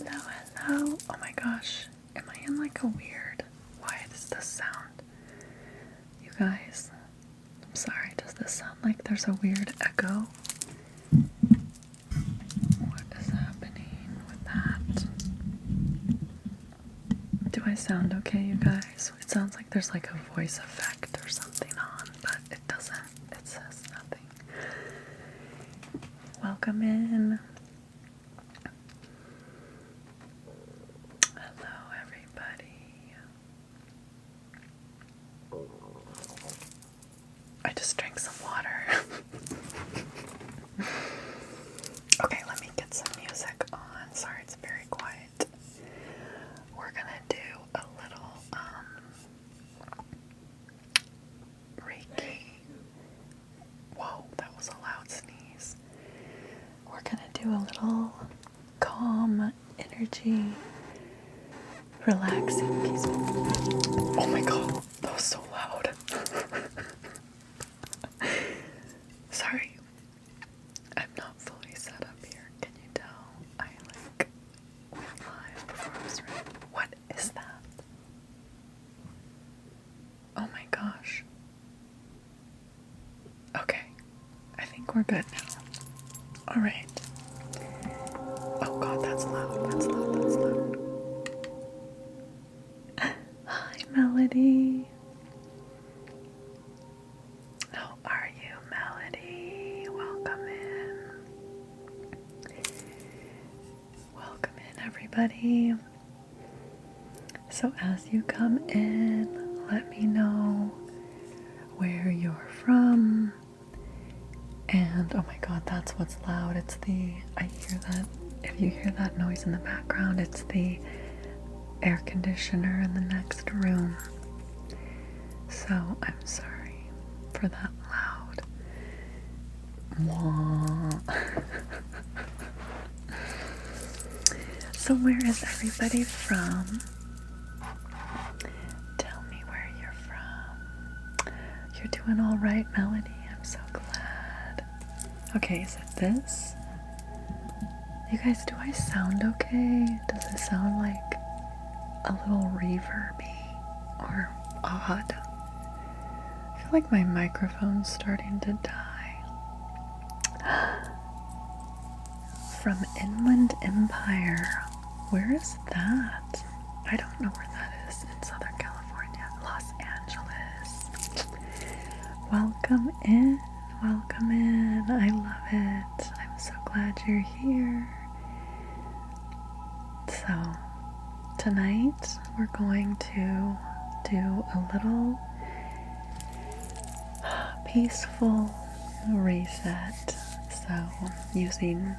Hello, hello. Oh my gosh. Am I in like a weird... Why does this sound? You guys, I'm sorry. Does this sound like there's a weird echo? What is happening with that? Do I sound okay, you guys? It sounds like there's like a voice effect or something on, but it doesn't. It says nothing. Welcome in. Hello, everybody. I just drank some water. Okay, let me get some music on. Sorry, it's very quiet. We're gonna do a little Reiki. Whoa, that was a loud sneeze. We're gonna do a little calm energy, relaxing, peaceful. Oh my god, that was so loud. Sorry, I'm not fully set up here. Can you tell? I like went live before I was ready. What is that? Oh my gosh. Okay, I think we're good now. Alright. Oh god, that's loud, that's loud, that's loud. Hi, Melody. How are you, Melody? Welcome in. Welcome in, everybody. So as you come in, let me know where you're from. And oh my god, that's what's loud. It's I hear that, if you hear that noise in the background, it's the air conditioner in the next room. So I'm sorry for that loud. Mwah. So where is everybody from? Tell me where you're from. You're doing all right, Melody. I'm so glad. Okay, is it this? You guys, do I sound okay? Does it sound like a little reverby or odd? I feel like my microphone's starting to die. From Inland Empire. Where is that? I don't know where that is. In Southern California. Los Angeles. Welcome in. Welcome in. I love it. I'm so glad you're here. So, tonight we're going to do a little peaceful reset. So, using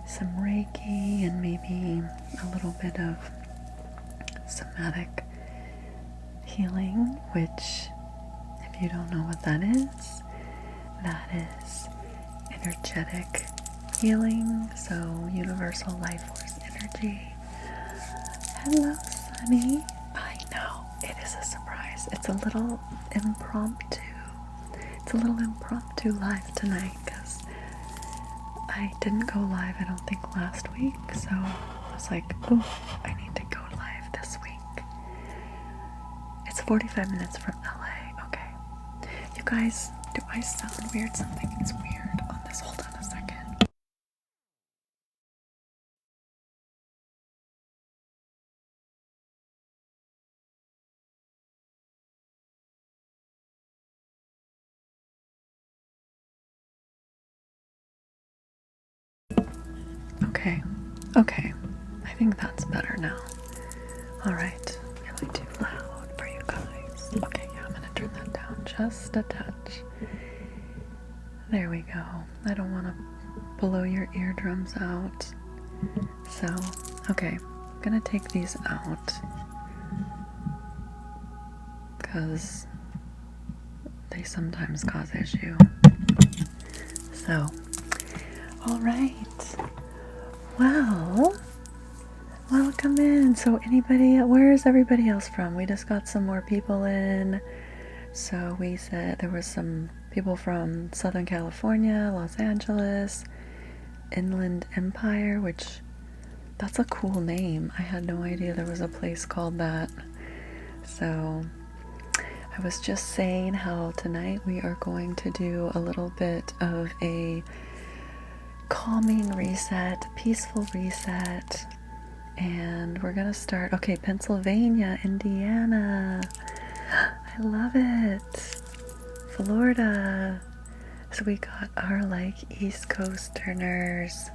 some Reiki and maybe a little bit of somatic healing, which, if you don't know what that is energetic healing, so universal life force energy. Hello, Sunny. I know, it is a surprise. It's a little impromptu. It's a little impromptu live tonight because I didn't go live, I don't think, last week. So I was like, oh, I need to go live this week. It's 45 minutes from LA. Okay. You guys, do I sound weird? Something is weird on this. Hold on a second. Okay, I think that's better now. Alright, am I too loud for you guys? Okay, yeah, I'm gonna turn that down just a touch. There we go. I don't want to blow your eardrums out. So, okay, I'm gonna take these out because they sometimes cause issue. So, alright. Well, welcome in. So where is everybody else from? We just got some more people in. So we said there was some people from Southern California, Los Angeles, Inland Empire, which That's a cool name. I had no idea there was a place called that. So I was just saying how tonight we are going to do a little bit of a calming reset, peaceful reset, and we're gonna start. Okay, Pennsylvania, Indiana, I love it, Florida. So we got our like East Coasterners.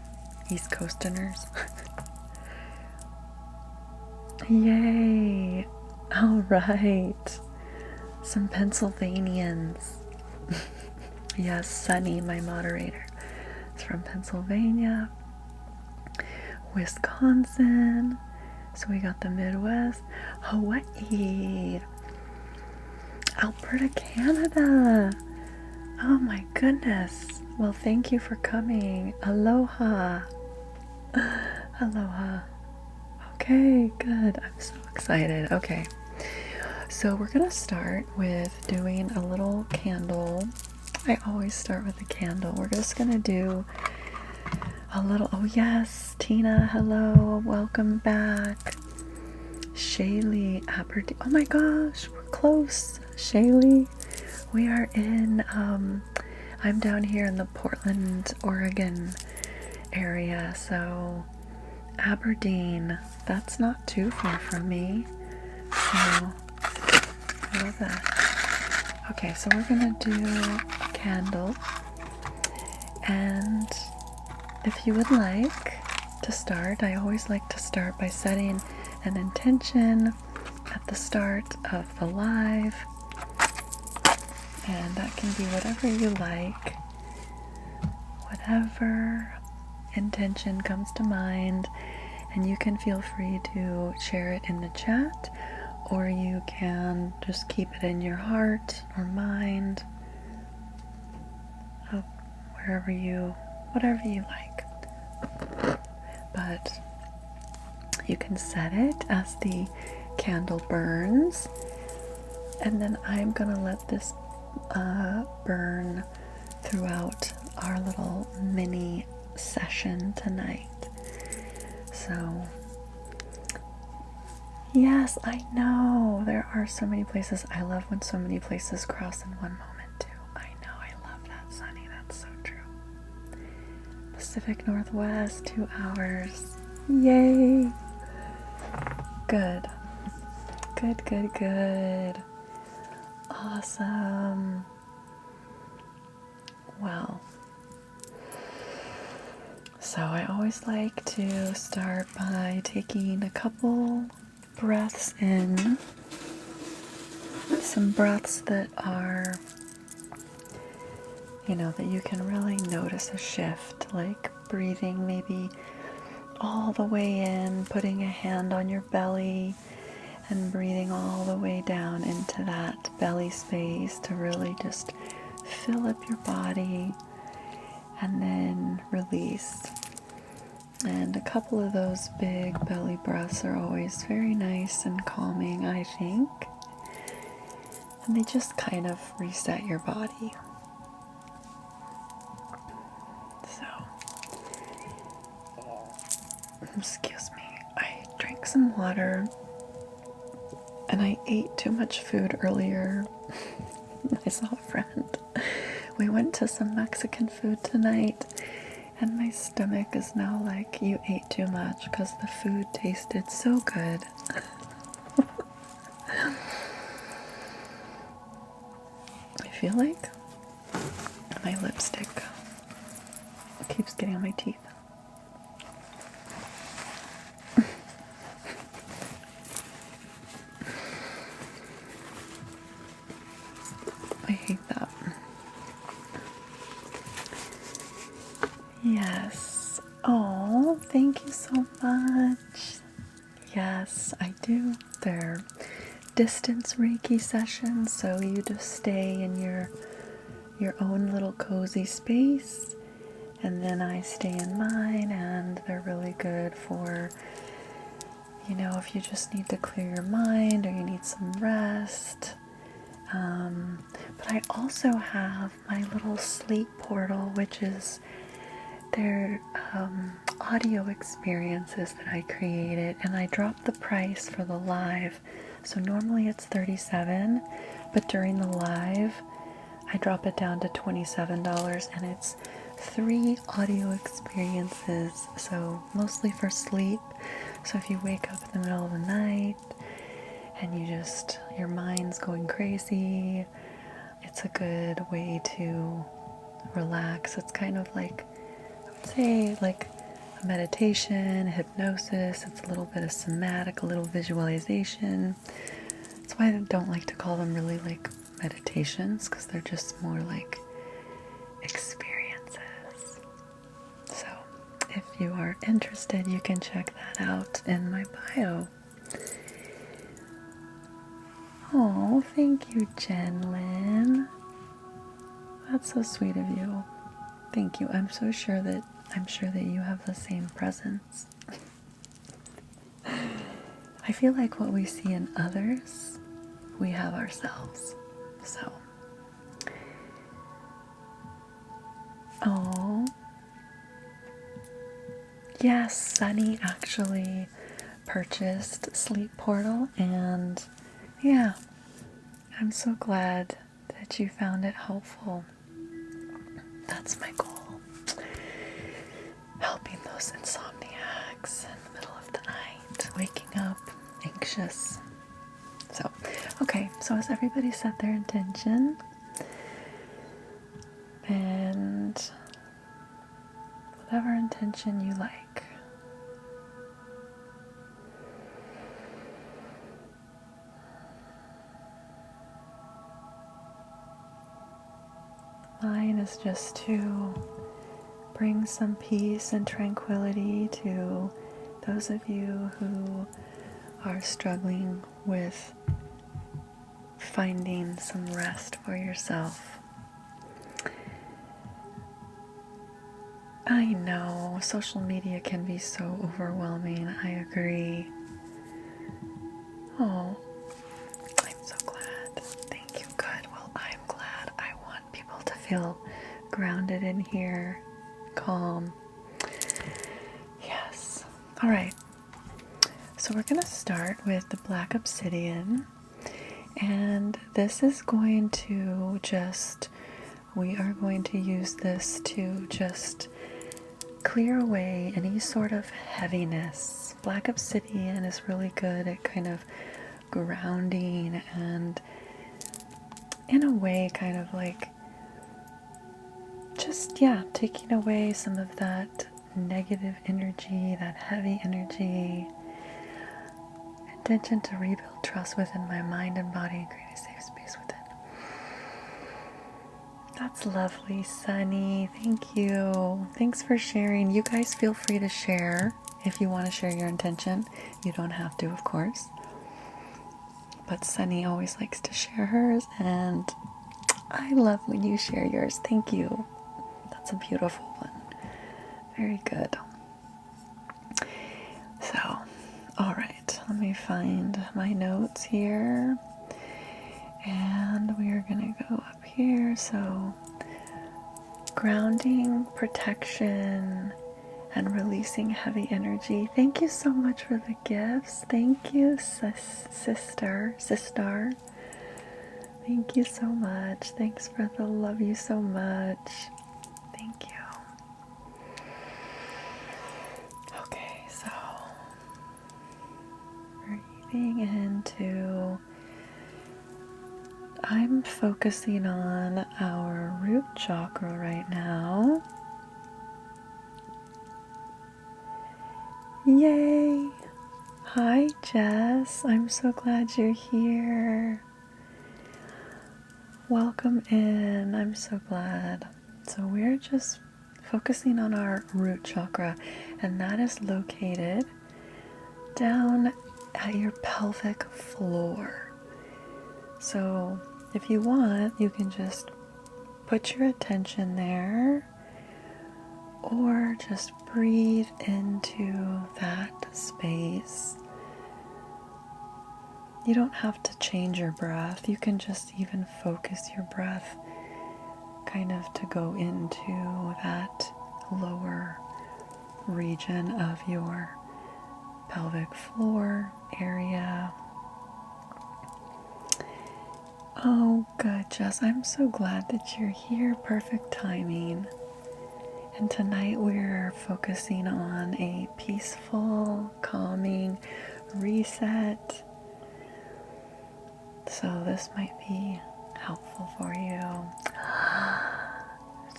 Yay! All right, some Pennsylvanians. Yes, Sunny, my moderator, is from Pennsylvania. Wisconsin. So we got the Midwest. Hawaii. Alberta, Canada. Oh my goodness. Well, thank you for coming. Aloha. Aloha. Okay, good. I'm so excited. Okay. So we're going to start with doing a little candle. I always start with a candle. We're just going to do a little, oh yes, Tina, hello, welcome back. Shaylee, Aberdeen, oh my gosh, we're close. Shaylee, we are in, I'm down here in the Portland, Oregon area, so Aberdeen, that's not too far from me, so I love that. Okay, so we're gonna do a candle, and if you would like to start, I always like to start by setting an intention at the start of the live, and that can be whatever you like, whatever intention comes to mind, and you can feel free to share it in the chat, or you can just keep it in your heart or mind, whatever you like. But you can set it as the candle burns, and then I'm gonna let this burn throughout our little mini session tonight. So yes, I know there are so many places. I love when so many places cross in one moment too. I know, I love that, Sunny. That's so true. Pacific Northwest, 2 hours. Yay! Good. Good, good, good. Awesome. Well, so I always like to start by taking a couple breaths in. Some breaths that are, that you can really notice a shift, like breathing maybe all the way in, putting a hand on your belly, and breathing all the way down into that belly space to really just fill up your body, and then release. And a couple of those big belly breaths are always very nice and calming, I think. And they just kind of reset your body. So, excuse me, I drank some water and I ate too much food earlier. I saw a friend. We went to some Mexican food tonight, and my stomach is now like, you ate too much because the food tasted so good. I feel like my lipstick keeps getting on my teeth. I hate that. Yes. Oh, thank you so much. Yes, I do. They're distance Reiki sessions, so you just stay in your own little cozy space, and then I stay in mine, and they're really good for, if you just need to clear your mind or you need some rest. But I also have my little sleep portal, which is they're audio experiences that I created, and I dropped the price for the live. So normally it's $37, but during the live I drop it down to $27, and it's 3 audio experiences, so mostly for sleep. So if you wake up in the middle of the night and your mind's going crazy, it's a good way to relax. It's kind of like, I would say, like a meditation, hypnosis. It's a little bit of somatic, a little visualization. That's why I don't like to call them really like meditations, because they're just more like experiences. So if you are interested, you can check that out in my bio. Oh, thank you, Jenlyn. That's so sweet of you. Thank you. I'm sure that you have the same presence. I feel like what we see in others, we have ourselves. So, oh, yes, Sunny actually purchased Sleep Portal, and yeah, I'm so glad that you found it helpful. That's my goal. Helping those insomniacs in the middle of the night, waking up anxious. So, okay, so has everybody set their intention? And whatever intention you like. Mine is just to bring some peace and tranquility to those of you who are struggling with finding some rest for yourself. I know social media can be so overwhelming. I agree. Oh, I'm so glad. Thank you. Good. Well, I'm glad. I want people to feel grounded in here, calm. Yes. All right. So we're going to start with the black obsidian. And this is going to we are going to use this to just clear away any sort of heaviness. Black obsidian is really good at kind of grounding and, in a way, kind of like just, taking away some of that negative energy, that heavy energy. Intention to rebuild trust within my mind and body and create a safe space within. That's lovely, Sunny. Thank you. Thanks for sharing. You guys feel free to share if you want to share your intention. You don't have to, of course. But Sunny always likes to share hers, and I love when you share yours. Thank you. That's a beautiful one. Very good. So, all right. Let me find my notes here. And we are going to go up here. So, grounding, protection, and releasing heavy energy. Thank you so much for the gifts. Thank you, sister. Thank you so much. Thanks for the love you so much. Thank you. Okay, so breathing into, I'm focusing on our root chakra right now. Yay! Hi, Jess. I'm so glad you're here. Welcome in. I'm so glad. So we're just focusing on our root chakra, and that is located down at your pelvic floor. So if you want, you can just put your attention there, or just breathe into that space. You don't have to change your breath. You can just even focus your breath kind of to go into that lower region of your pelvic floor area. Oh, good, Jess. I'm so glad that you're here. Perfect timing. And tonight we're focusing on a peaceful, calming reset. So this might be helpful for you.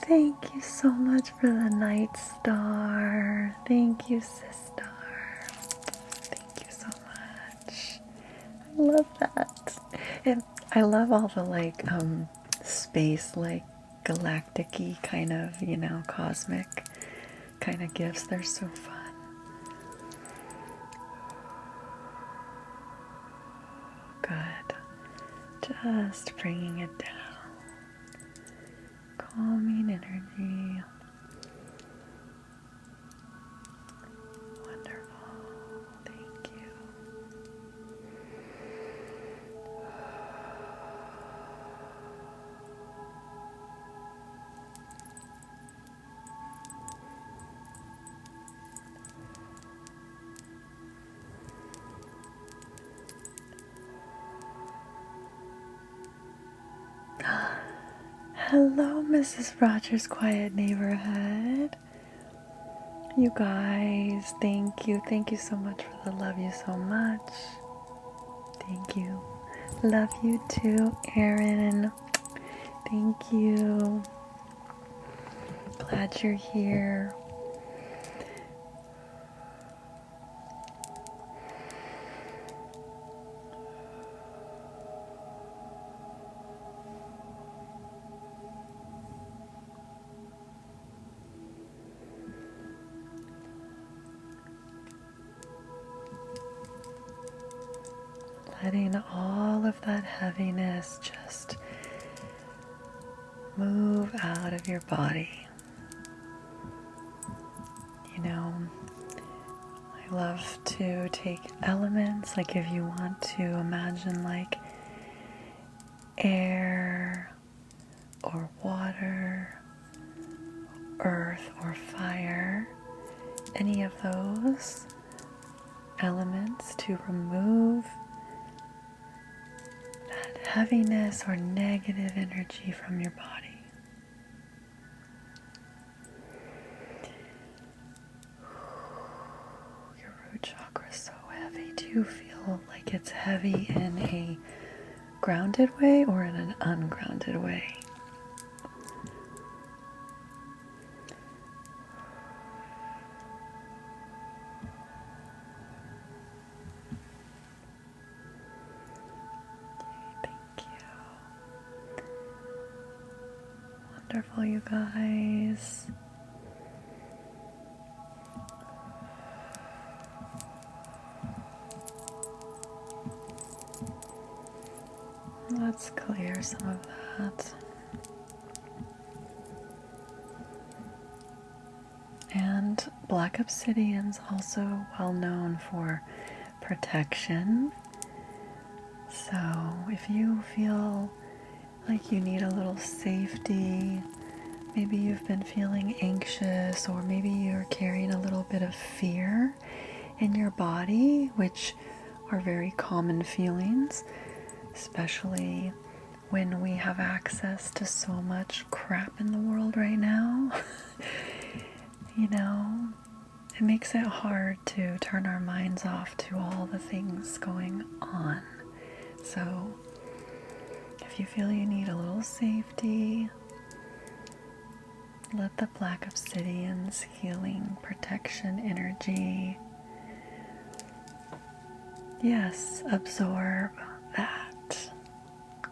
Thank you so much for the night star. Thank you, sister. Thank you so much. I love that. And I love all the space, galactic-y kind of, cosmic kind of gifts. They're so fun. Good. Just bringing it down. Calming energy. Wonderful. Thank you. Hello, Mrs. Rogers' Quiet Neighborhood. You guys, thank you. Thank you so much for the love you so much. Thank you. Love you too, Erin. Thank you. Glad you're here. Letting all of that heaviness just move out of your body. I love to take elements, if you want to imagine air or water, earth or fire, any of those elements to remove that heaviness or negative energy from your body. Your root chakra is so heavy. Do you feel like it's heavy in a grounded way or in an ungrounded way? Wonderful, you guys. Let's clear some of that. And black obsidian's also well known for protection. So if you feel like you need a little safety, maybe you've been feeling anxious, or maybe you're carrying a little bit of fear in your body, which are very common feelings, especially when we have access to so much crap in the world right now. It makes it hard to turn our minds off to all the things going on. So if you feel you need a little safety, let the black obsidian's healing protection energy, yes, absorb that.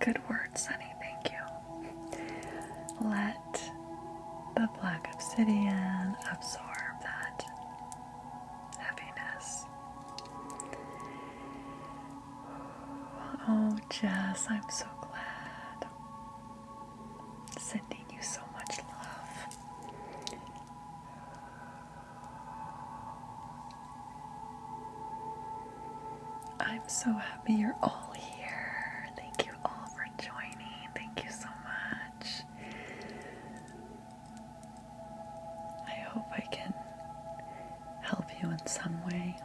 Good word, Sunny, thank you. Let the black obsidian absorb that heaviness. Oh, Jess, I'm so glad. Sending you so much love. I'm so happy you're all here. Thank you all for joining. Thank you so much. I hope I can wrong way.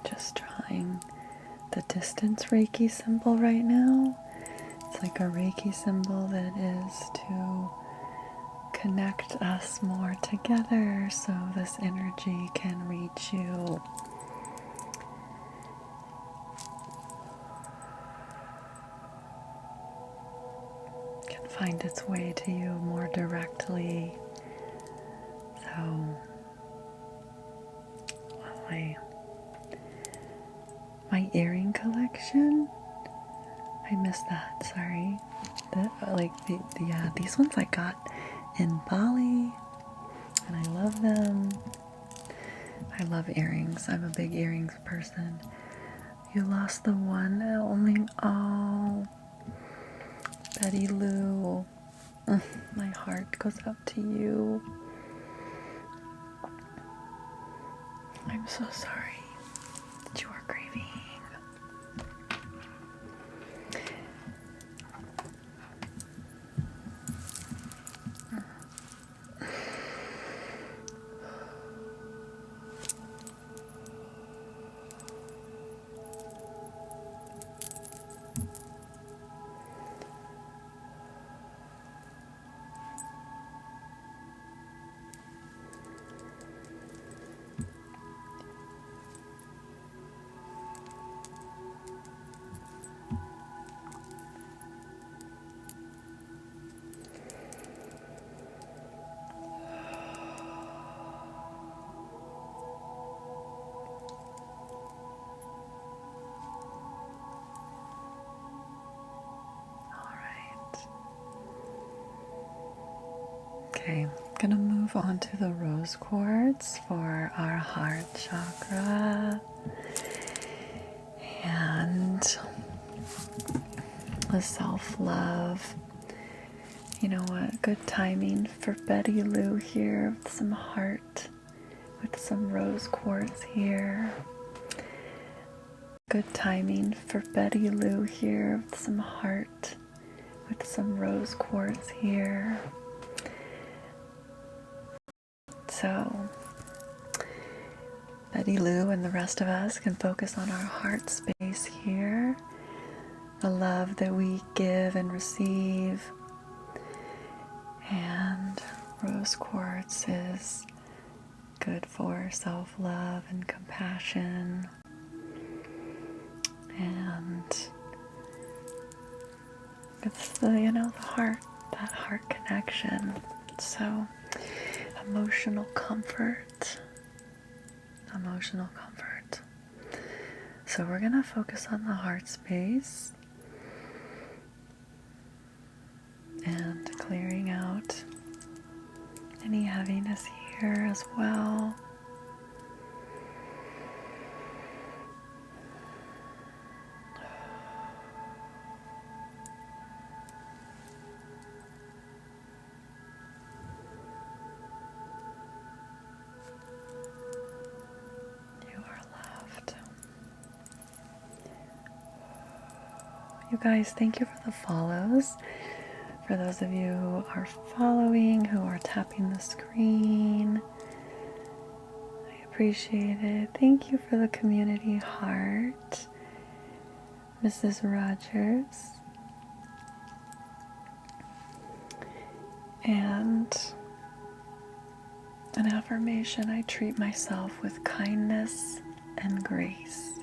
Just drawing the distance Reiki symbol right now. It's like a Reiki symbol that is to connect us more together so this energy can reach you. Can find its way to you more directly. So, my earring collection, I missed that, sorry. These ones I got in Bali, and I love them. I love earrings. I'm a big earrings person. You lost the one and only, oh, Betty Lou. My heart goes out to you. I'm so sorry that you are grieving. Okay, I'm gonna move on to the rose quartz for our heart chakra and the self-love. You know what? Good timing for Betty Lou here with some heart, with some rose quartz here. Good timing for Betty Lou here with some heart, with some rose quartz here. So Betty Lou and the rest of us can focus on our heart space here, the love that we give and receive. And rose quartz is good for self-love and compassion, and it's the heart, that heart connection. So emotional comfort. So we're gonna focus on the heart space and clearing out any heaviness here as well. You guys, thank you for the follows. For those of you who are following, who are tapping the screen, I appreciate it. Thank you for the community heart. Mrs. Rogers, And an affirmation: I treat myself with kindness and grace.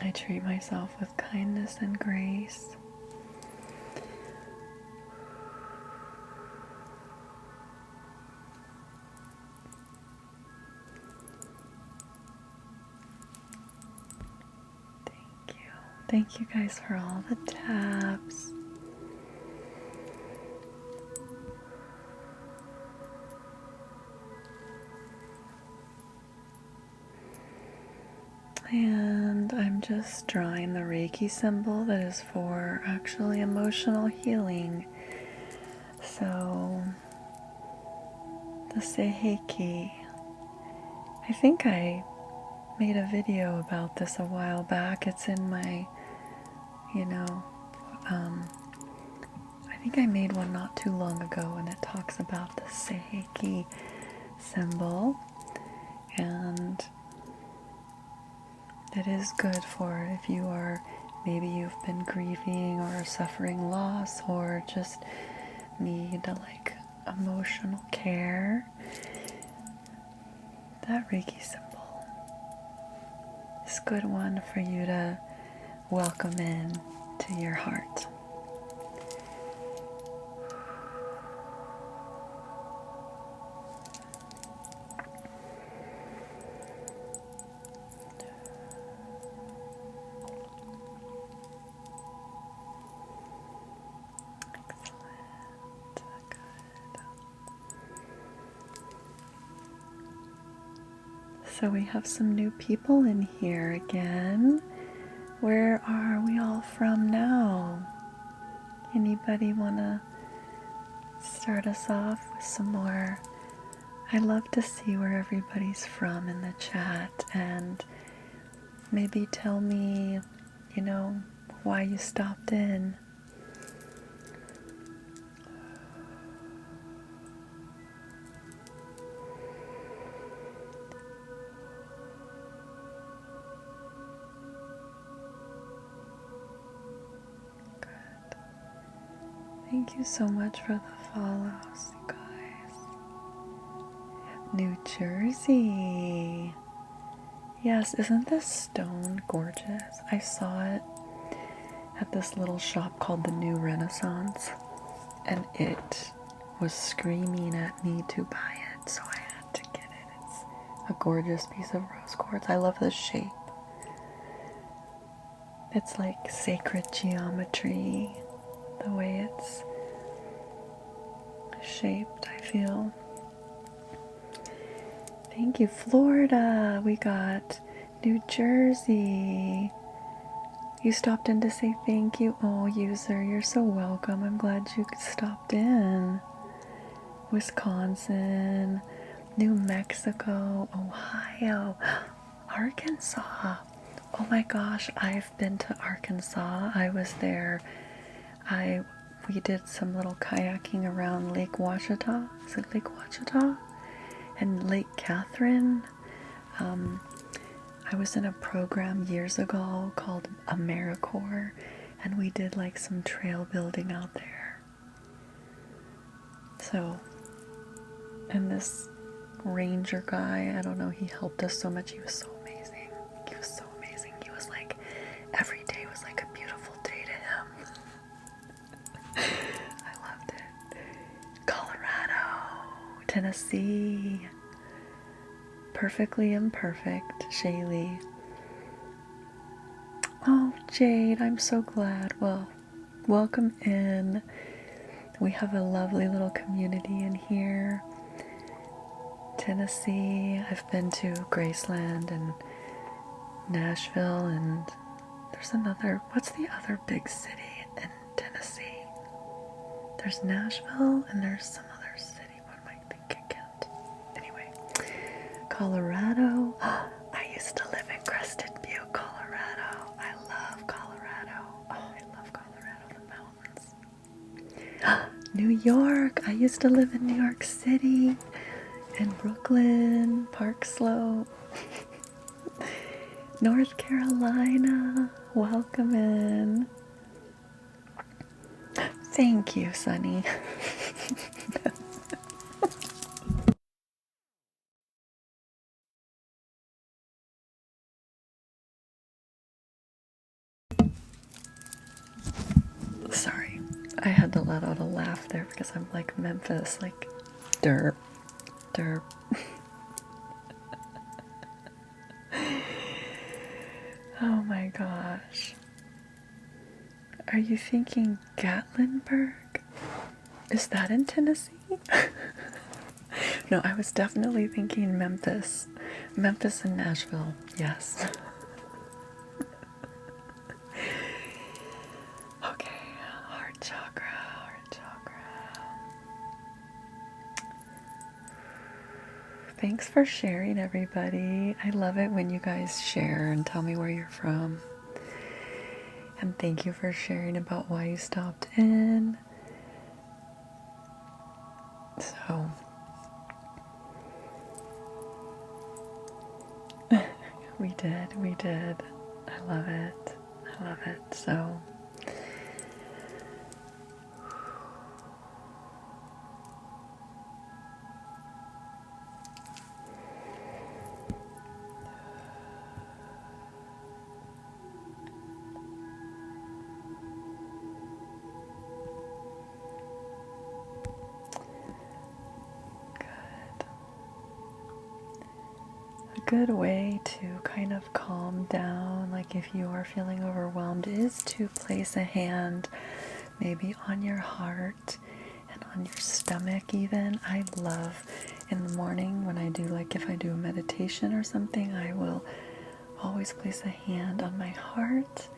I treat myself with kindness and grace. Thank you. Thank you guys for all the taps. And I'm just drawing the Reiki symbol that is for actually emotional healing. So, the Seiheki. I think I made a video about this a while back. It's in my, I think I made one not too long ago, and it talks about the Seiheki symbol. And it is good for if you are, maybe you've been grieving or suffering loss or just need like emotional care. That Reiki symbol is a good one for you to welcome in to your heart. So we have some new people in here again. Where are we all from now? Anybody want to start us off with some more? I love to see where everybody's from in the chat, and maybe tell me, why you stopped in. Thank you so much for the follows, you guys. New Jersey. Yes, isn't this stone gorgeous? I saw it at this little shop called the New Renaissance, and it was screaming at me to buy it, so I had to get it. It's a gorgeous piece of rose quartz. I love the shape. It's like sacred geometry, the way it's shaped, I feel. Thank you, Florida. We got New Jersey. You stopped in to say thank you. Oh, user, you're so welcome. I'm glad you stopped in. Wisconsin, New Mexico, Ohio, Arkansas. Oh my gosh, I've been to Arkansas. I was there. We did some little kayaking around Lake Ouachita. Is it Lake Ouachita? And Lake Catherine. I was in a program years ago called AmeriCorps, and we did like some trail building out there. So, and this ranger guy, I don't know, he helped us so much. He was so amazing. He was so amazing. He was like, every day was like a beautiful day to him. I loved it. Colorado, Tennessee. Perfectly Imperfect, Shaylee. Oh, Jade, I'm so glad. Well, welcome in. We have a lovely little community in here. Tennessee. I've been to Graceland and Nashville, and there's another, what's the other big city in Tennessee? There's Nashville and there's some other city. What am I thinking? Anyway, Colorado. I used to live in Crested Butte, Colorado. I love Colorado. Oh, I love Colorado, the mountains. New York. I used to live in New York City and Brooklyn, Park Slope. North Carolina. Welcome in. Thank you, Sunny. Sorry, I had to let out a laugh there because I'm like Memphis, like derp, derp. Oh my gosh. Are you thinking Gatlinburg? Is that in Tennessee? No, I was definitely thinking Memphis. Memphis and Nashville, yes. Okay, heart chakra, heart chakra. Thanks for sharing, everybody. I love it when you guys share and tell me where you're from. And thank you for sharing about why you stopped in. So, we did. I love it. I love it. So, a good way to kind of calm down, like if you are feeling overwhelmed, is to place a hand maybe on your heart and on your stomach even. I love in the morning when I do, like if I do a meditation or something, I will always place a hand on my heart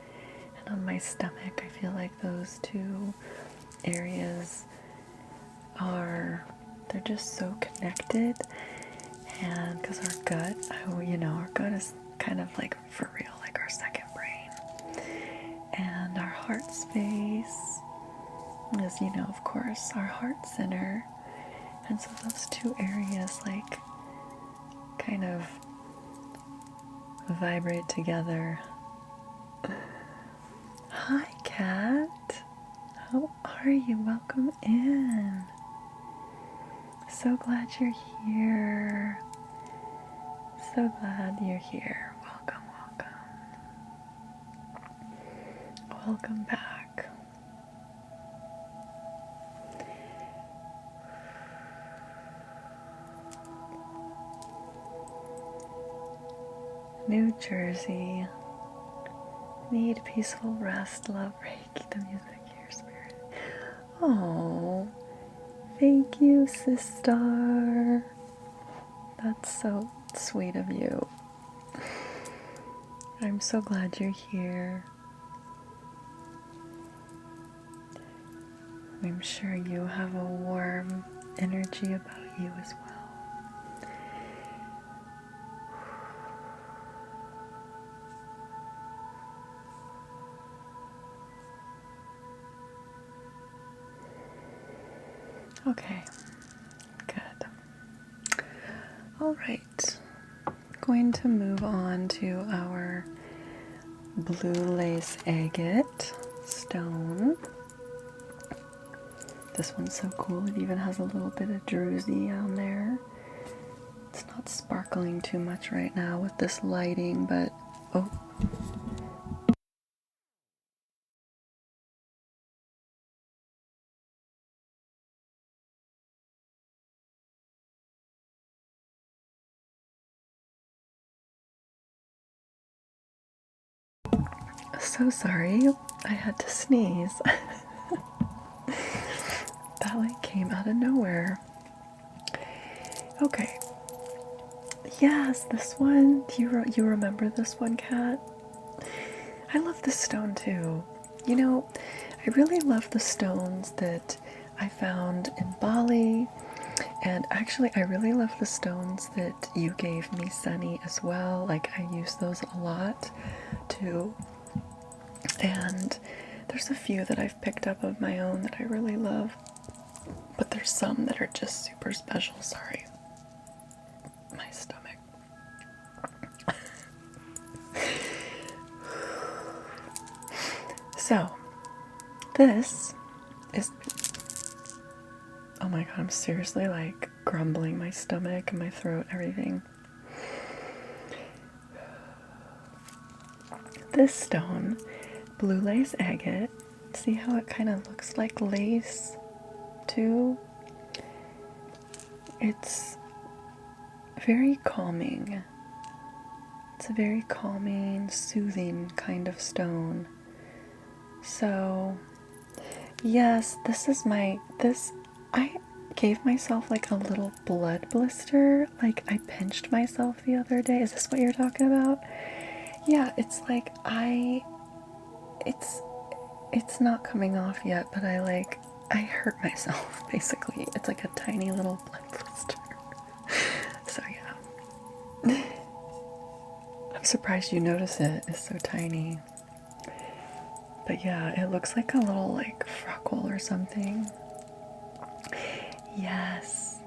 and on my stomach. I feel like those two areas they're just so connected. And because our gut, our gut is kind of like for real, like our second brain. And our heart space is, of course, our heart center. And so those two areas, like, kind of vibrate together. Hi, Kat. How are you? Welcome in. So glad you're here. So glad you're here. Welcome, welcome. Welcome back. New Jersey. Need peaceful rest. Love Reiki, the music, your spirit. Oh, thank you, sister. That's so sweet of you. I'm so glad you're here. I'm sure you have a warm energy about you as well. Okay, good. All right, going to move on to our blue lace agate stone. This one's so cool. It even has a little bit of druzy on there. It's not sparkling too much right now with this lighting, but oh. So sorry, I had to sneeze. That like came out of nowhere. Okay. Yes, this one. Do you remember this one, Kat? I love this stone too. I really love the stones that I found in Bali. And actually, I really love the stones that you gave me, Sunny, as well. Like, I use those a lot too. And there's a few that I've picked up of my own that I really love. But there's some that are just super special. Sorry. My stomach. So, this Oh my god, I'm seriously like grumbling, my stomach and my throat, everything. This stone, blue lace agate, see how it kind of looks like lace too? It's very calming. It's a very calming, soothing kind of stone. So, yes, I gave myself like a little blood blister. Like I pinched myself the other day. Is this what you're talking about? Yeah, it's like it's not coming off yet, but I hurt myself basically. It's like a tiny little blood blister. So yeah. I'm surprised you notice it. It's so tiny. But yeah, it looks like a little like freckle or something. Yes.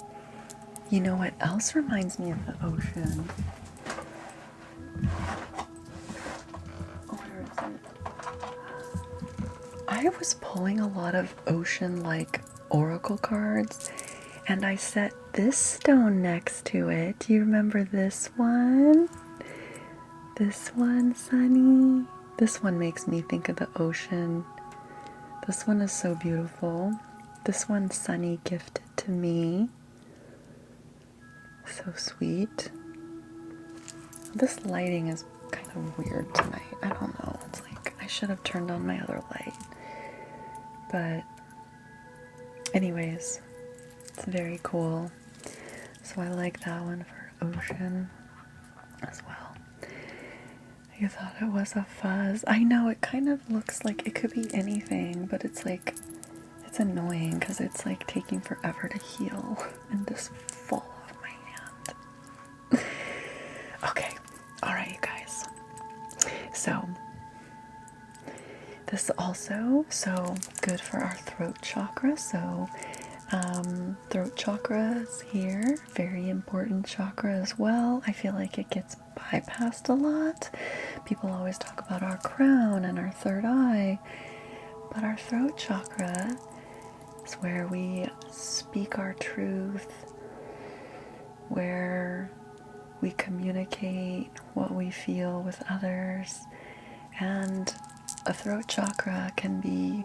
You know what else reminds me of the ocean? Where is it? I was pulling a lot of ocean-like oracle cards, and I set this stone next to it. Do you remember this one? This one, Sunny? This one makes me think of the ocean. This one is so beautiful. This one Sunny gifted to me. So sweet. This lighting is kind of weird tonight. I don't know. It's like I should have turned on my other light. But anyways, it's very cool. So I like that one for ocean as well. You thought it was a fuzz. I know, it kind of looks like it could be anything, but it's like, it's annoying because it's like taking forever to heal and just fall off my hand. Okay, alright, you guys. So, this is also so good for our throat chakra. So, throat chakra is here, very important chakra as well. I feel like it gets bypassed a lot. People always talk about our crown and our third eye, but our throat chakra is where we speak our truth, where we communicate what we feel with others. And a throat chakra can be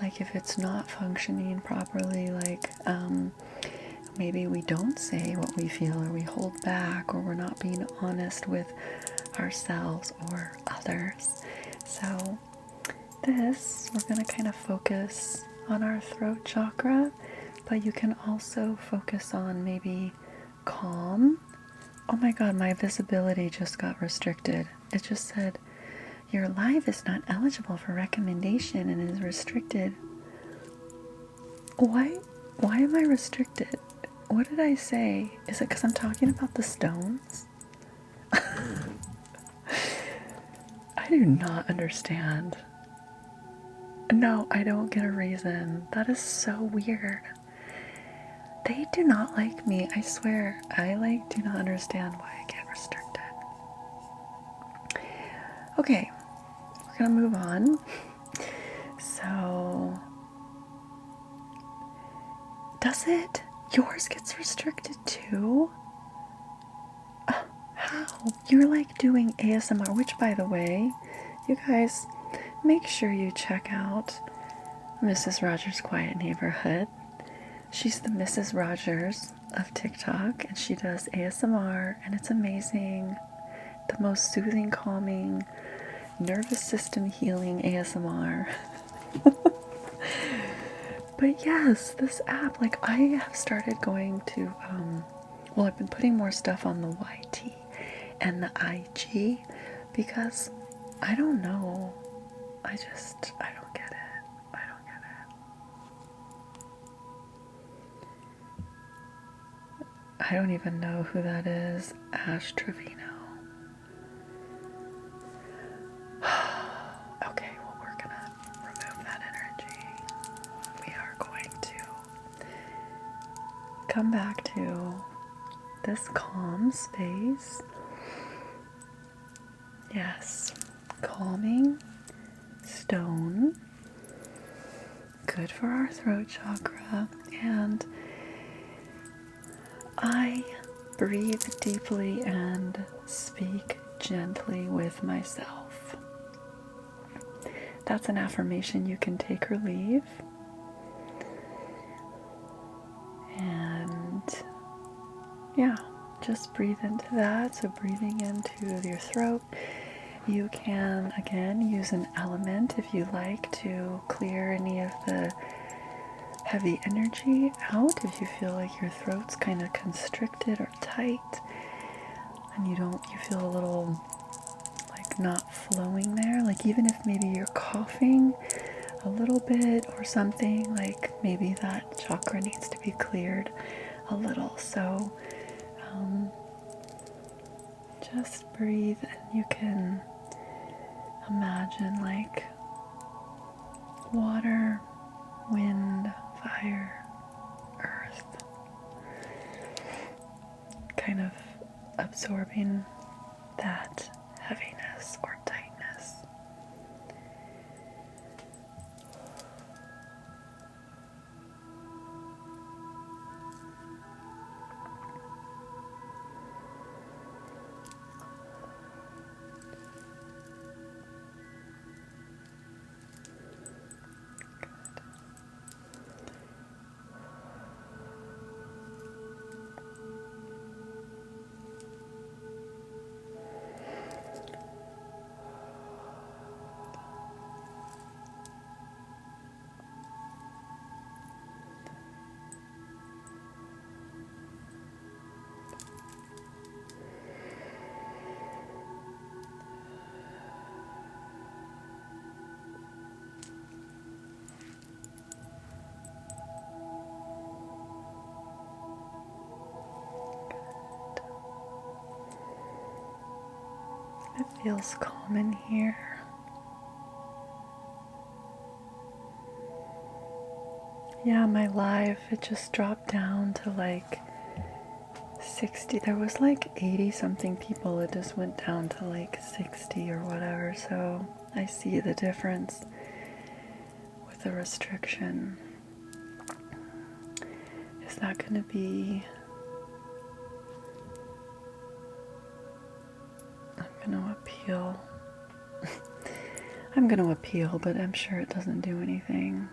like, if it's not functioning properly, like maybe we don't say what we feel, or we hold back, or we're not being honest with ourselves or others. So this, we're going to kind of focus on our throat chakra, but you can also focus on maybe calm. Oh my god, my visibility just got restricted. It just said your live is not eligible for recommendation and is restricted. Why am I restricted? What did I say? Is it because I'm talking about the stones? I do not understand. No, I don't get a reason. That is so weird. They do not like me. I swear. I do not understand why I get restricted. Okay, we're gonna move on. So, does it? Yours gets restricted too? How? You're like doing ASMR, which, by the way, you guys, make sure you check out Mrs. Rogers' Quiet Neighborhood. She's the Mrs. Rogers of TikTok, and she does ASMR, and it's amazing. The most soothing, calming, nervous system healing ASMR. But yes, this app, like, I have started going to, well, I've been putting more stuff on the YT and the IG because I don't know. I don't get it. I don't get it. I don't even know who that is. Ash Trevino. Okay, well, we're gonna remove that energy. We are going to come back to this calm space. Yes, calming stone. good for our throat chakra. And I breathe deeply and speak gently with myself. That's an affirmation you can take or leave. And yeah, just breathe into that. So breathing into your throat. You can, again, use an element if you like to clear any of the heavy energy out. If you feel like your throat's kind of constricted or tight and you feel a little like not flowing there, like even if maybe you're coughing a little bit or something, like maybe that chakra needs to be cleared a little. So just breathe, and you can imagine like water, wind, fire, earth, kind of absorbing that heaviness or tightness. It feels calm in here. Yeah, my live, it just dropped down to like 60. There was like 80 something people. It just went down to like 60 or whatever. So I see the difference with the restriction. Is that going to be... I'm going to appeal. I'm going to appeal, but I'm sure it doesn't do anything.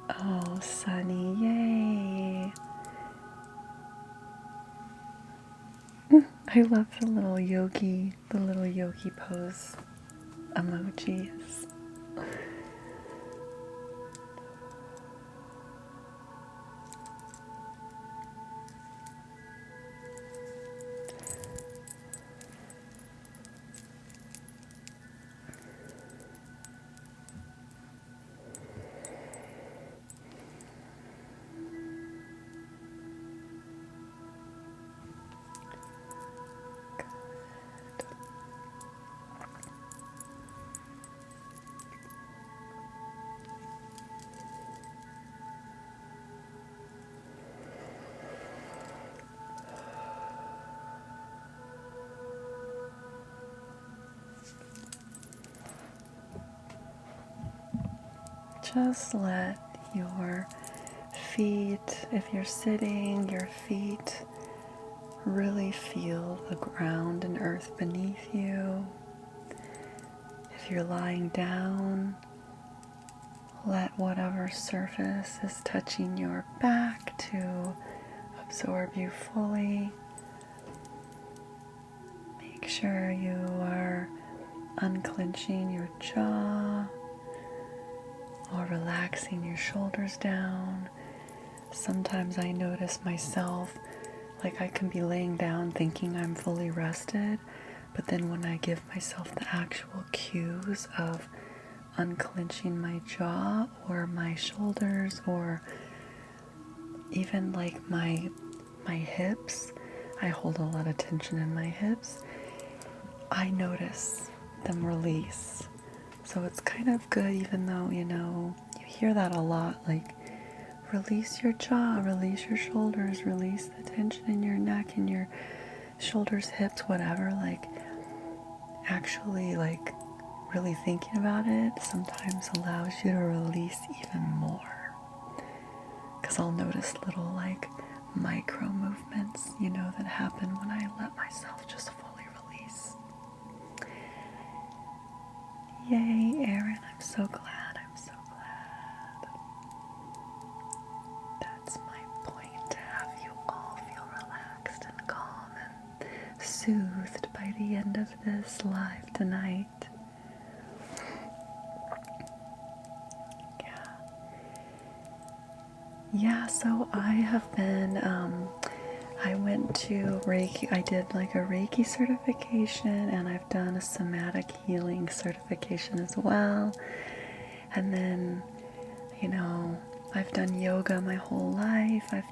Oh, Sunny, yay! I love the little yogi pose emojis. Just let your feet, if you're sitting, your feet really feel the ground and earth beneath you. If you're lying down, let whatever surface is touching your back to absorb you fully. Make sure you are unclenching your jaw or relaxing your shoulders down. Sometimes I notice myself, like I can be laying down thinking I'm fully rested, but then when I give myself the actual cues of unclenching my jaw or my shoulders or even like my hips, I hold a lot of tension in my hips, I notice them release. So it's kind of good, even though, you hear that a lot, like release your jaw, release your shoulders, release the tension in your neck and your shoulders, hips, whatever, like actually like really thinking about it sometimes allows you to release even more. Because I'll notice little like micro movements, you know, that happen when I let myself just fully release. Yay, Erin, I'm so glad, I'm so glad. That's my point, to have you all feel relaxed and calm and soothed by the end of this live tonight. Yeah, so I have been, I went to Reiki, I did like a Reiki certification, and I've done a somatic healing certification as well. And then, you know, I've done yoga my whole life. I've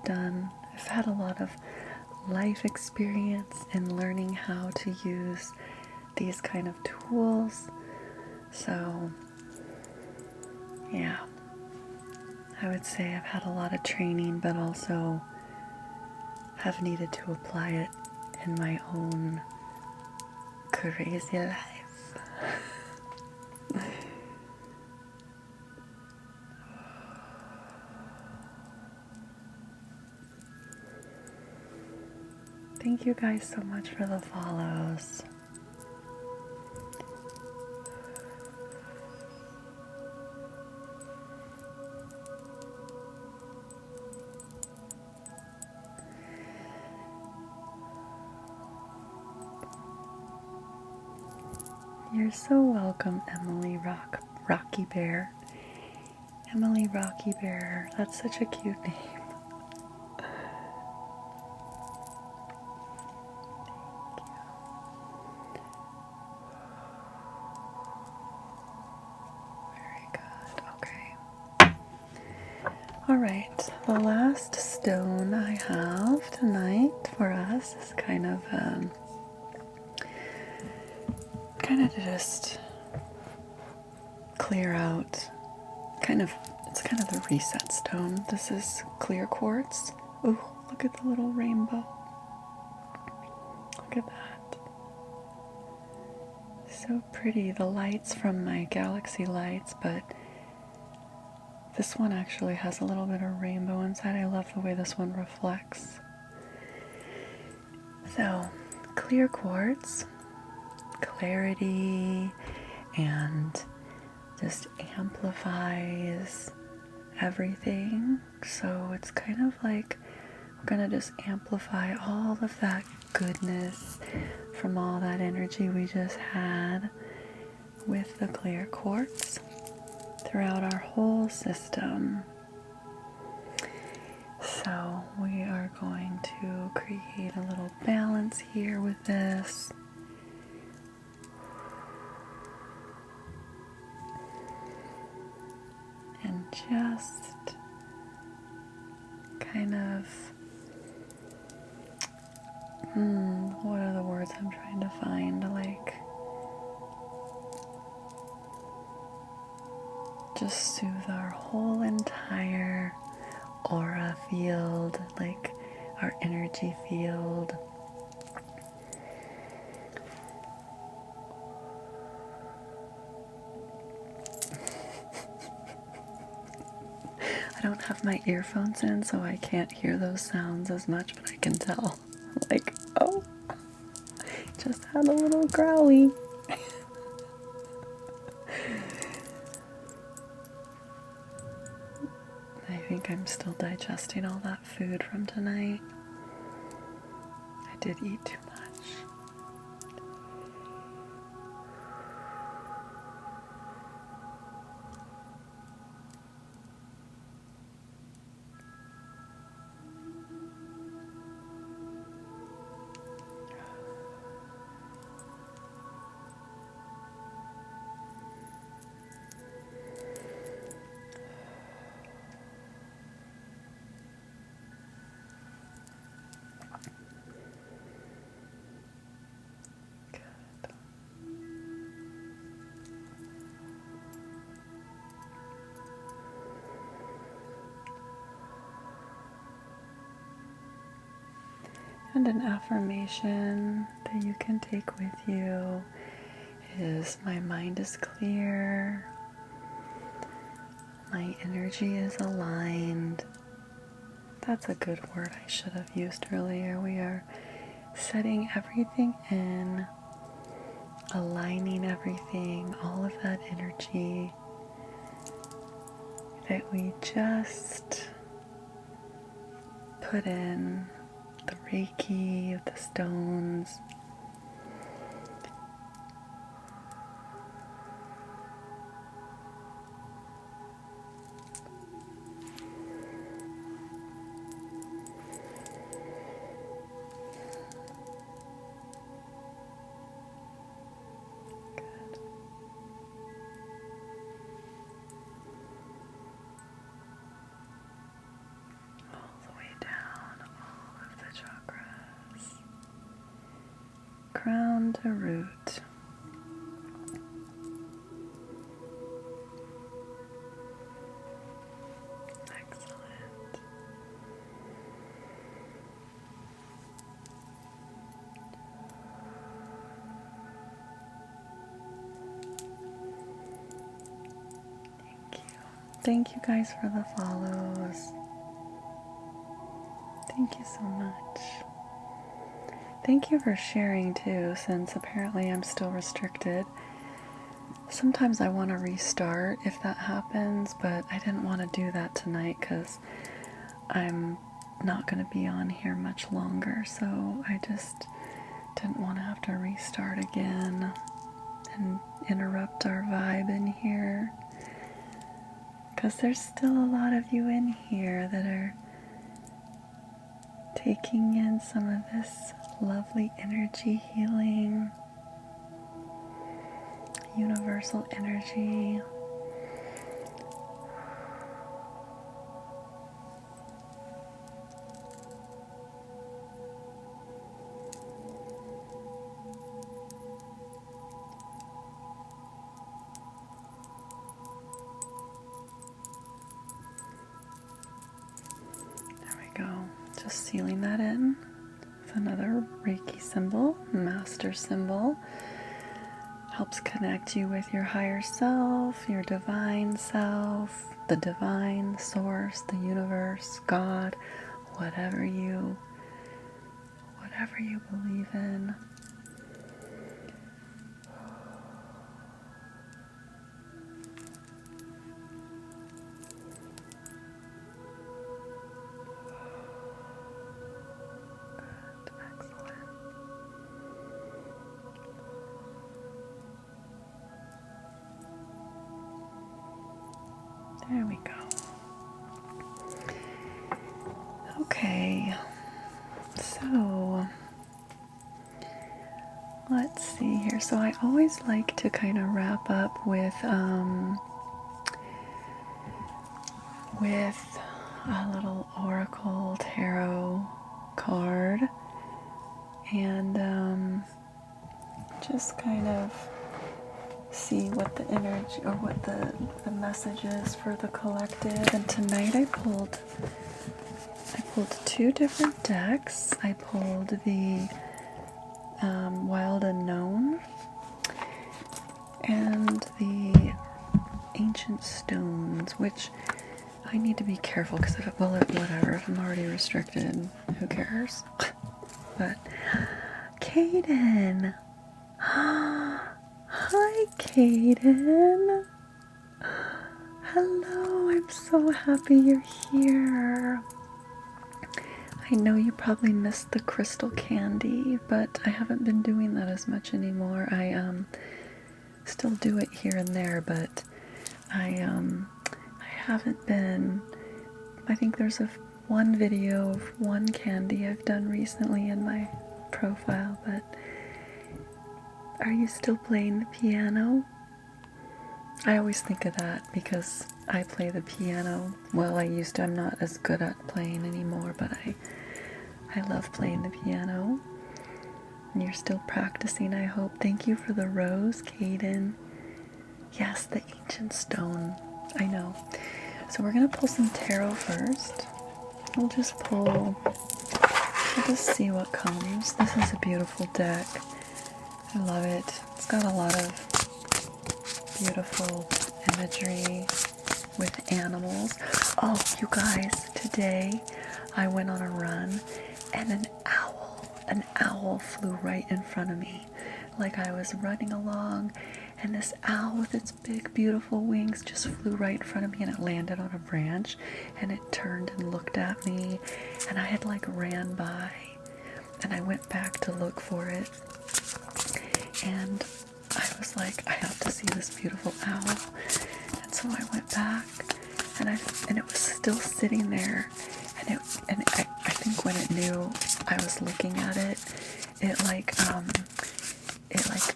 had a lot of life experience in learning how to use these kind of tools. So, yeah. I would say I've had a lot of training, but also have needed to apply it in my own crazy life. Thank you guys so much for the follows. You're so welcome, Emily Rocky Bear. Emily Rocky Bear. That's such a cute name. Very good. Okay. All right. The last stone I have tonight for us is kind of to just clear out, it's kind of the reset stone. This is clear quartz. Oh, look at the little rainbow. Look at that. So pretty. The lights from my galaxy lights, but this one actually has a little bit of rainbow inside. I love the way this one reflects. So, clear quartz, clarity, and just amplifies everything. So it's kind of like we're gonna just amplify all of that goodness from all that energy we just had with the clear quartz throughout our whole system. So we are going to create a little balance here with this. And just kind of, what are the words I'm trying to find? Like, just soothe our whole entire aura field, like our energy field. I don't have my earphones in, so I can't hear those sounds as much, but I can tell. Like, oh, just had a little growly. I think I'm still digesting all that food from tonight. I did eat too much. And an affirmation that you can take with you is my mind is clear, my energy is aligned. That's a good word I should have used earlier. We are setting everything in, aligning everything, all of that energy that we just put in, the Reiki, the stones. Crown to root. Excellent. Thank you. Thank you guys for the follows. Thank you so much. Thank you for sharing too, since apparently I'm still restricted. Sometimes I want to restart if that happens, but I didn't want to do that tonight because I'm not going to be on here much longer, so I just didn't want to have to restart again and interrupt our vibe in here, because there's still a lot of you in here that are taking in some of this lovely energy healing, universal energy. There we go. Just sealing that in with another Reiki symbol, master symbol. Helps connect you with your higher self, your divine self, the divine source, the universe, God, whatever you believe in. There we go. Okay, so let's see here. So I always like to kind of wrap up with a little oracle tarot card, and just kind of see what the energy or what the message is for the collective. And tonight I pulled two different decks. I pulled the Wild Unknown and the Ancient Stones, which I need to be careful because whatever, if I'm already restricted, who cares? But Kaden. Hi, Kaden. Hello, I'm so happy you're here. I know you probably missed the crystal candy, but I haven't been doing that as much anymore. I still do it here and there, but I haven't been. I think there's one video of one candy I've done recently in my profile, but are you still playing the piano? I always think of that because I play the piano. Well, I used to. I'm not as good at playing anymore, but I love playing the piano. And you're still practicing, I hope. Thank you for the rose, Kaden. Yes, the ancient stone. I know. So we're going to pull some tarot first. We'll just see what comes. This is a beautiful deck. I love it. It's got a lot of beautiful imagery with animals. Oh, you guys, today I went on a run and an owl flew right in front of me. Like I was running along and this owl with its big beautiful wings just flew right in front of me, and it landed on a branch and it turned and looked at me, and I had like ran by and I went back to look for it, and I was like, I have to see this beautiful owl. And so I went back and it was still sitting there, and I think when it knew I was looking at it, it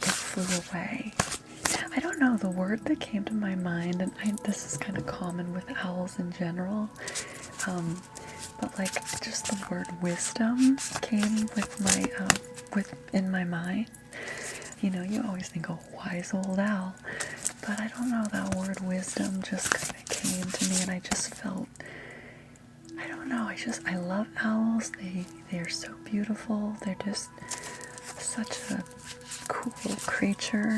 flew away. I don't know, the word that came to my mind, and this is kind of common with owls in general, but like just the word wisdom came in my mind. You know, you always think, oh, wise old owl, but I don't know, that word wisdom just kind of came to me, and I just felt, I don't know, I love owls. They're so beautiful. They're just such a cool creature,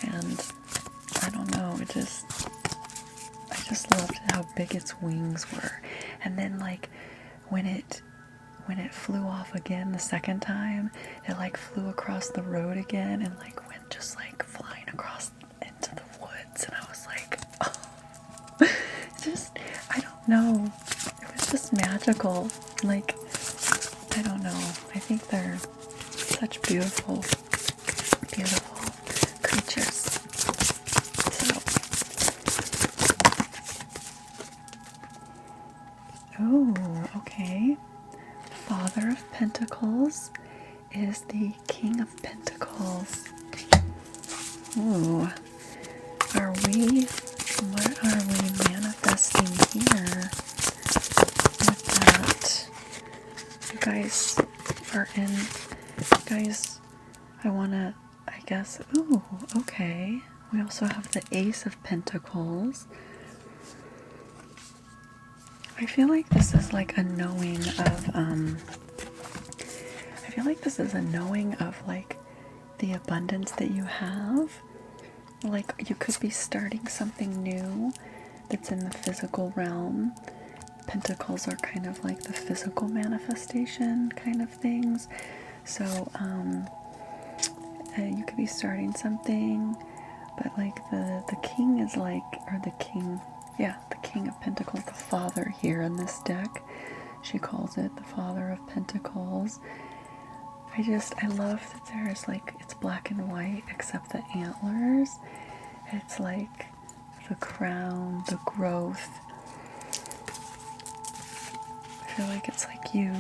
and I don't know, I just loved how big its wings were. And then like when it flew off again the second time, it like flew across the road again and like went just like flying across into the woods, and I was like, oh, I don't know, it was just magical. Like, I don't know, I think they're such beautiful creatures. So, oh, okay. Father of Pentacles is the King of Pentacles. Ooh. What are we manifesting here with that? You guys ooh, okay. We also have the Ace of Pentacles. I feel like this is like a knowing of like the abundance that you have. Like you could be starting something new that's in the physical realm. Pentacles are kind of like the physical manifestation kind of things. So you could be starting something, but like the king is like, or the king, yeah, the King of Pentacles, the father here in this deck. She calls it the Father of Pentacles. I love that there's like, it's black and white except the antlers. It's like the crown, the growth. I feel like it's like you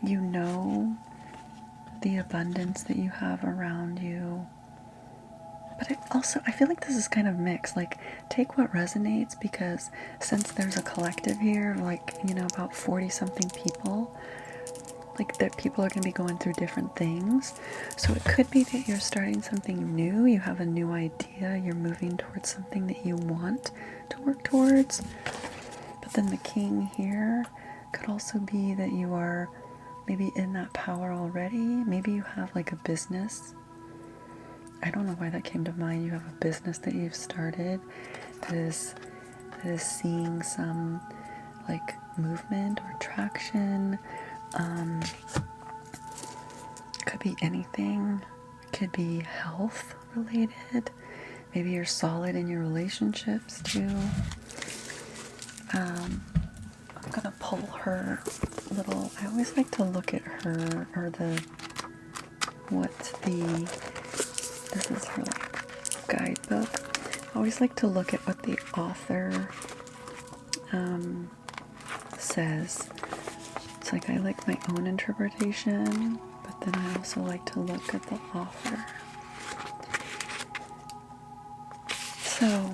know the abundance that you have around you. But I feel like this is kind of mixed. Like, take what resonates, because since there's a collective here, like, you know, about 40 something people, like that people are going to be going through different things. So it could be that you're starting something new, you have a new idea, you're moving towards something that you want to work towards. But then the king here could also be that you are maybe in that power already. Maybe you have like a business. I don't know why that came to mind. You have a business that you've started that is seeing some like movement or traction. Could be anything. Could be health related. Maybe you're solid in your relationships too. I'm gonna pull her little, I always like to look at her, or this is her like guidebook. I always like to look at what the author says. It's like I like my own interpretation, but then I also like to look at the author. So,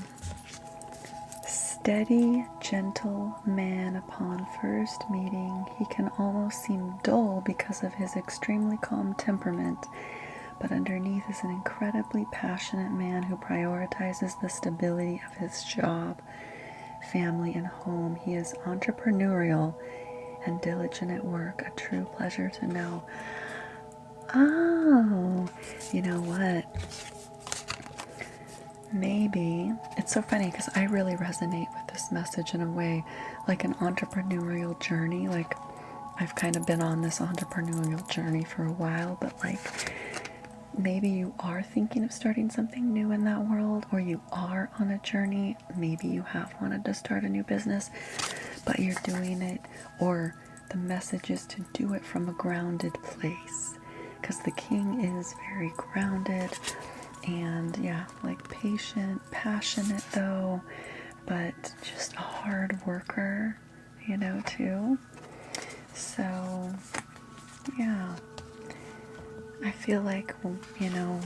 steady, gentle man upon first meeting, he can almost seem dull because of his extremely calm temperament, but underneath is an incredibly passionate man who prioritizes the stability of his job, family, and home. He is entrepreneurial and diligent at work, a true pleasure to know. Oh, you know what? Maybe it's so funny because I really resonate with this message in a way, like an entrepreneurial journey. Like, I've kind of been on this entrepreneurial journey for a while, but like, maybe you are thinking of starting something new in that world, or you are on a journey. Maybe you have wanted to start a new business, but you're doing it, or the message is to do it from a grounded place, because the king is very grounded and, yeah, like patient, passionate though, but just a hard worker, you know, too. So, yeah, I feel like, you know,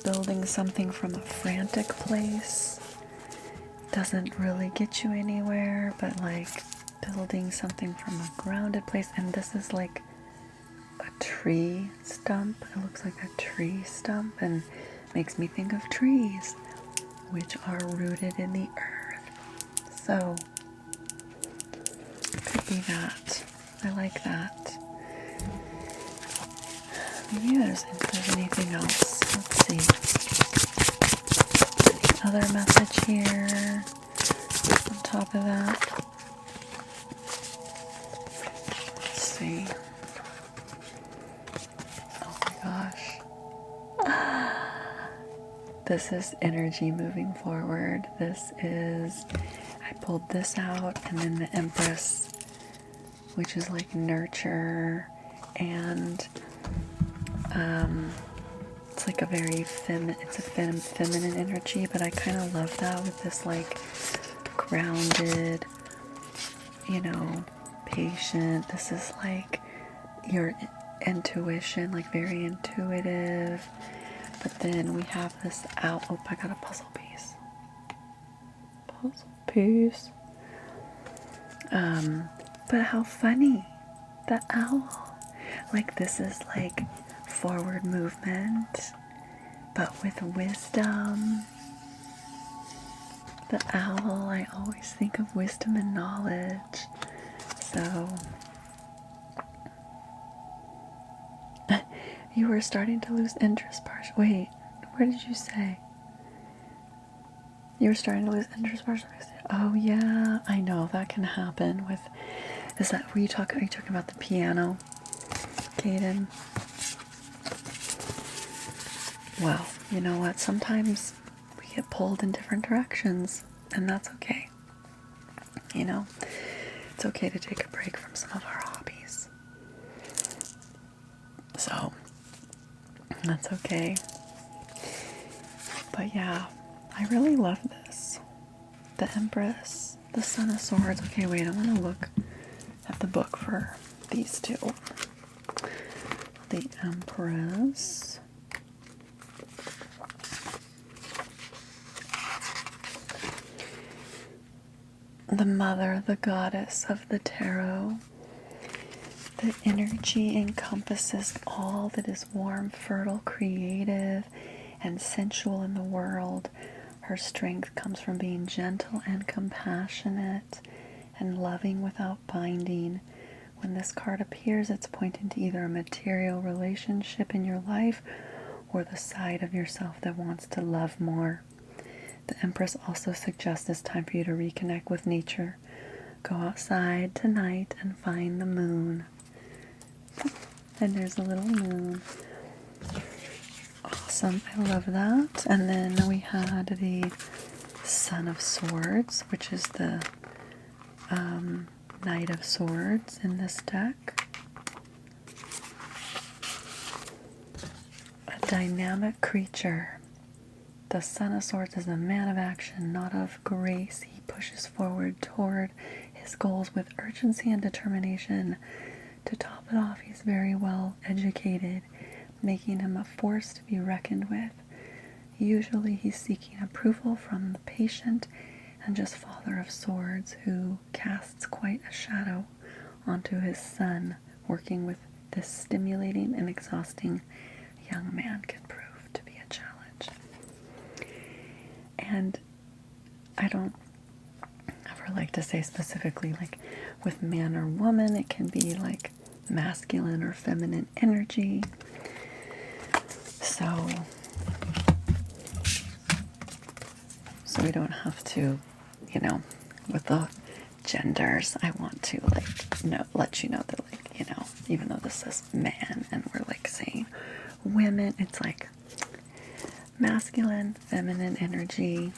building something from a frantic place doesn't really get you anywhere, but like building something from a grounded place, and this is like a tree stump. It looks like a tree stump and makes me think of trees, which are rooted in the earth. So, could be that. I like that. Maybe there's anything else. Let's see. Any other message here on top of that? Let's see. Oh my gosh. This is energy moving forward. This is, I pulled this out, and then the Empress, which is like nurture, and it's like a very feminine energy, but I kind of love that with this like grounded, you know, patient. This is like your intuition, like very intuitive. But then we have this owl. Oh, I got a puzzle piece. But how funny. The owl. Like, this is like forward movement, but with wisdom. The owl, I always think of wisdom and knowledge. So, you were starting to lose interest, partially. Wait, what did you say? You were starting to lose interest, partially. Oh yeah, I know that can happen with. Are you talking about the piano, Kaden? Well, you know what? Sometimes we get pulled in different directions, and that's okay. You know, it's okay to take a break from some of our hobbies. So, that's okay. But yeah, I really love this. The Empress, the Son of Swords. Okay, wait, I want to look at the book for these two. The Empress. The Mother, the Goddess of the Tarot. The energy encompasses all that is warm, fertile, creative, and sensual in the world. Her strength comes from being gentle and compassionate and loving without binding. When this card appears, it's pointing to either a material relationship in your life or the side of yourself that wants to love more. The Empress also suggests it's time for you to reconnect with nature. Go outside tonight and find the moon. And there's a little moon. Awesome, I love that. And then we had the Son of Swords, which is the Knight of Swords in this deck. A dynamic creature. The Son of Swords is a man of action, not of grace. He pushes forward toward his goals with urgency and determination. To top it off, he's very well educated, making him a force to be reckoned with. Usually he's seeking approval from the patient and just Father of Swords, who casts quite a shadow onto his son. Working with this stimulating and exhausting young man can prove to be a challenge. And I don't ever like to say specifically, like with man or woman, it can be like masculine or feminine energy. we don't have to, you know, with the genders, I want to like let you know that, like, you know, even though this says man and we're like saying women, it's like masculine, feminine energy.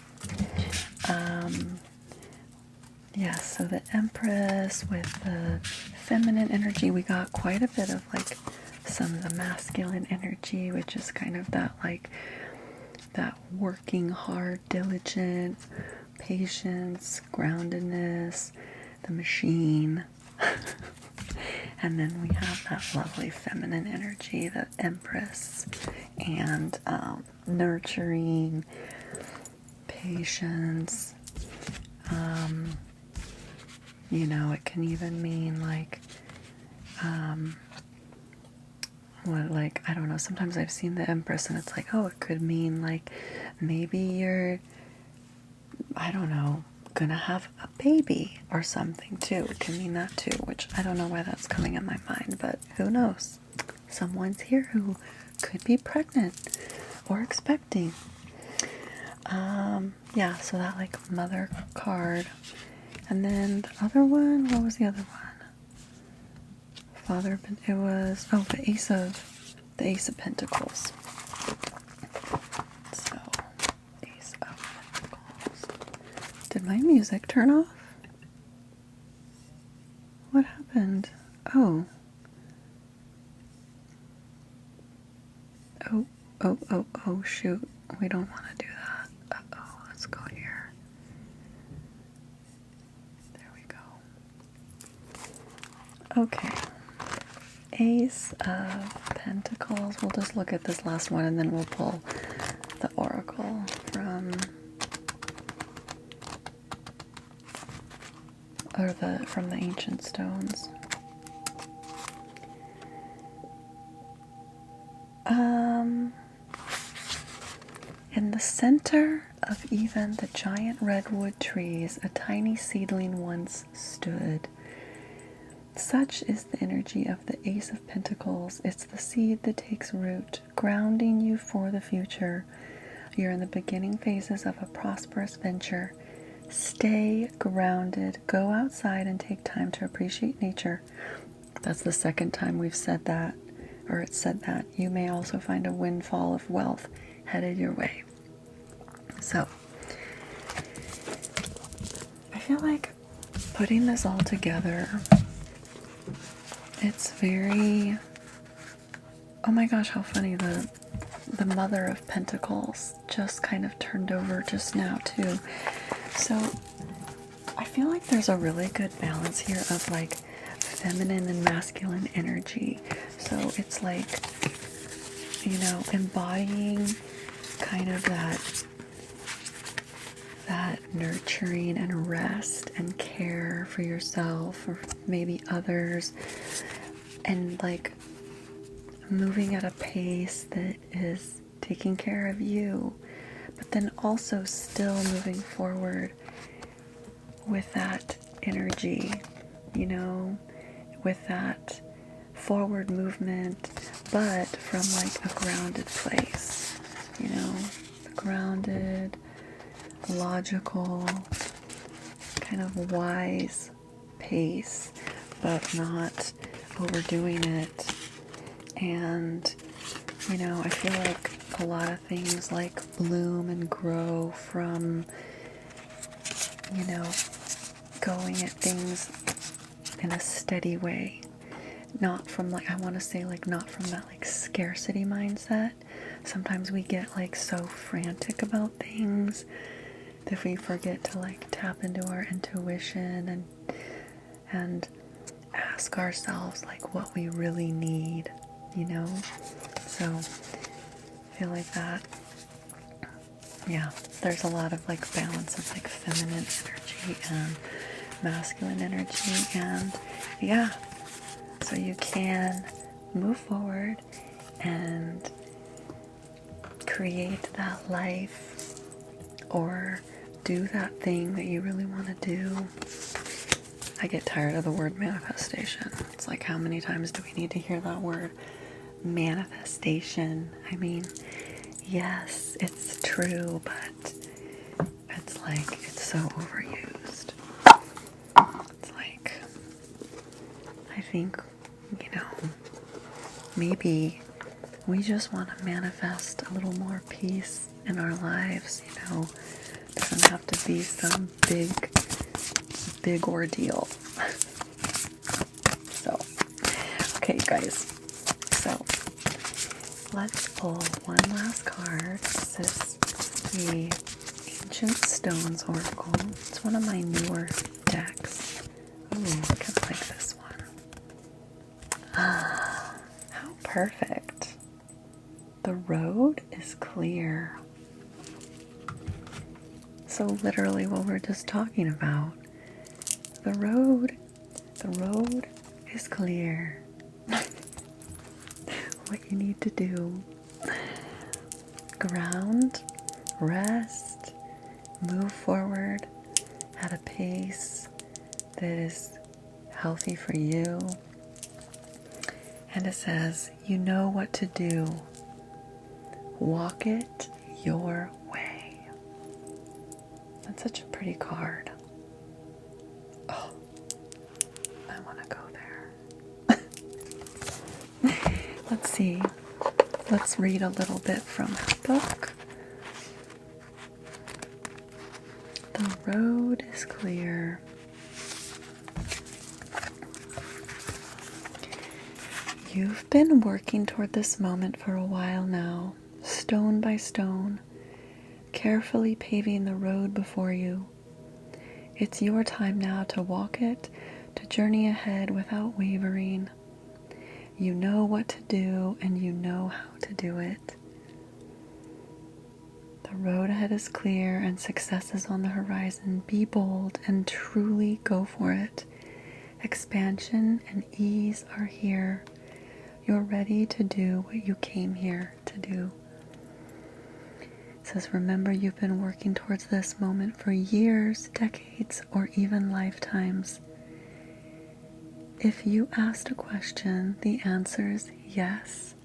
Yeah, so the Empress with the feminine energy, we got quite a bit of like some of the masculine energy, which is kind of that like that working hard, diligent, patience, groundedness, the machine. And then we have that lovely feminine energy, the Empress, and nurturing, patience. You know, it can even mean like, what, like, I don't know, sometimes I've seen the Empress and it's like, oh, it could mean like maybe you're, I don't know, gonna have a baby or something too. It can mean that too, which I don't know why that's coming in my mind, but who knows? Someone's here who could be pregnant or expecting. Yeah, so that like mother card. And then the other one, what was the other one? Father, it was, oh, the Ace of Pentacles. So, Ace of Pentacles. Did my music turn off? What happened? Oh. Oh, shoot. We don't want to do that. Uh-oh, let's go here. There we go. Okay. Ace of Pentacles. We'll just look at this last one and then we'll pull the oracle from the ancient stones. In the center of even the giant redwood trees, a tiny seedling once stood. Such is the energy of the Ace of Pentacles. It's the seed that takes root, grounding you for the future. You're in the beginning phases of a prosperous venture. Stay grounded. Go outside and take time to appreciate nature. That's the second time we've said that, or it said that. You may also find a windfall of wealth headed your way. So, I feel like putting this all together, it's very, oh my gosh, how funny, the Mother of Pentacles just kind of turned over just now too. So I feel like there's a really good balance here of like feminine and masculine energy. So it's like, you know, embodying kind of that nurturing and rest and care for yourself or maybe others, and like moving at a pace that is taking care of you, but then also still moving forward with that energy, you know, with that forward movement, but from like a grounded place, you know, grounded, logical, kind of wise pace, but not overdoing it. And, you know, I feel like a lot of things like bloom and grow from, you know, going at things in a steady way. Not from like, I want to say like not from that like scarcity mindset. Sometimes we get like so frantic about things that we forget to like tap into our intuition and ask ourselves like what we really need, you know? So I feel like that, yeah, there's a lot of like balance of like feminine energy and masculine energy, and yeah, so you can move forward and create that life or do that thing that you really want to do. I get tired of the word manifestation. It's like, how many times do we need to hear that word manifestation? I mean, yes, it's true, but it's like it's so overused. It's like, I think, maybe we just want to manifest a little more peace in our lives, It doesn't have to be some big ordeal. So, okay, guys. So, let's pull one last card. This is the Ancient Stones Oracle. It's one of my newer decks. Ooh, I kind of like this one. Ah, how perfect. The road is clear. So literally what we're just talking about. The road is clear. What you need to do. Ground, rest, move forward at a pace that is healthy for you. And it says, you know what to do. Walk it your way. That's such a pretty card. Oh, I want to go there. Let's see. Let's read a little bit from the book. The road is clear. You've been working toward this moment for a while now, stone by stone, carefully paving the road before you. It's your time now to walk it, to journey ahead without wavering. You know what to do and you know how to do it. The road ahead is clear and success is on the horizon. Be bold and truly go for it. Expansion and ease are here. You're ready to do what you came here to do. It says, remember, you've been working towards this moment for years, decades, or even lifetimes. If you asked a question, the answer is yes.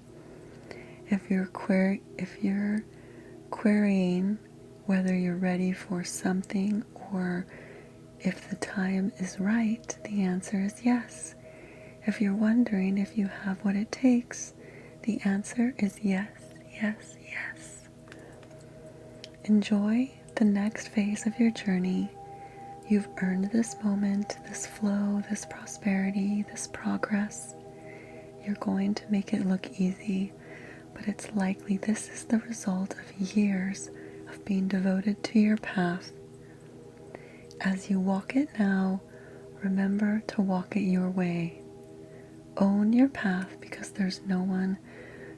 If you're querying whether you're ready for something or if the time is right, the answer is yes. If you're wondering if you have what it takes, the answer is yes, yes, yes. Enjoy the next phase of your journey. You've earned this moment, this flow, this prosperity, this progress. You're going to make it look easy, but it's likely this is the result of years of being devoted to your path. As you walk it now, remember to walk it your way. Own your path because there's no one